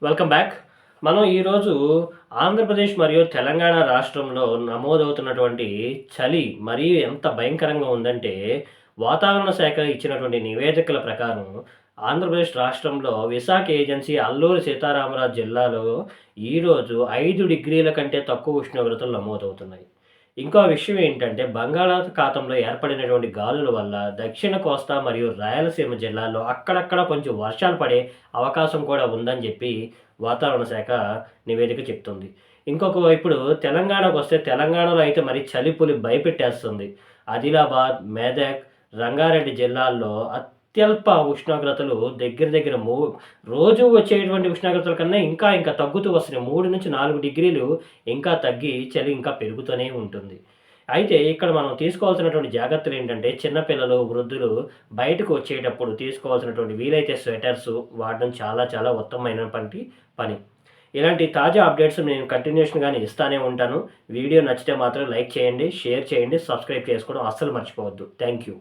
Welcome back. మనం ఈరోజు ఆంధ్రప్రదేశ్ మరియు తెలంగాణ రాష్ట్రంలో నమోదవుతున్నటువంటి చలి మరీ ఎంత భయంకరంగా ఉందంటే, వాతావరణ శాఖ ఇచ్చినటువంటి నివేదికల ప్రకారం ఆంధ్రప్రదేశ్ రాష్ట్రంలో విశాఖ ఏజెన్సీ అల్లూరి సీతారామరాజు జిల్లాలో ఈరోజు 5 డిగ్రీల కంటే తక్కువ ఉష్ణోగ్రతలు నమోదవుతున్నాయి. ఇంకో విషయం ఏంటంటే, బంగాళాఖాతంలో ఏర్పడినటువంటి గాలుల వల్ల దక్షిణ కోస్తా మరియు రాయలసీమ జిల్లాల్లో అక్కడక్కడ కొంచెం వర్షాలు పడే అవకాశం కూడా ఉందని జెప్పి వాతావరణ శాఖ నివేదిక చెప్తుంది. ఇప్పుడు తెలంగాణకొస్తే తెలంగాణలో అయితే మరి చలిపులి భయపెట్టేస్తుంది. ఆదిలాబాద్, మెదక్, రంగారెడ్డి జిల్లాల్లో అత్యల్ప ఉష్ణోగ్రతలు దగ్గర దగ్గర రోజు వచ్చేటువంటి ఉష్ణోగ్రతల కన్నా ఇంకా తగ్గుతూ వస్తున్నాయి. 3-4 డిగ్రీలు ఇంకా తగ్గి చలి ఇంకా పెరుగుతూనే ఉంటుంది. అయితే ఇక్కడ మనం తీసుకోవాల్సినటువంటి జాగ్రత్తలేంటంటే, చిన్న పిల్లలు, వృద్ధులు బయటకు వచ్చేటప్పుడు తీసుకోవాల్సినటువంటి వీలైతే స్వెటర్సు వాడడం చాలా చాలా ఉత్తమమైనటువంటి పని. ఇలాంటి తాజా అప్డేట్స్ నేను కంటిన్యూషన్‌గానే ఇస్తానే ఉంటాను. వీడియో నచ్చితే మాత్రం లైక్ చేయండి, షేర్ చేయండి, సబ్స్క్రైబ్ చేసుకోవడం అస్సలు మర్చిపోవద్దు. Thank you.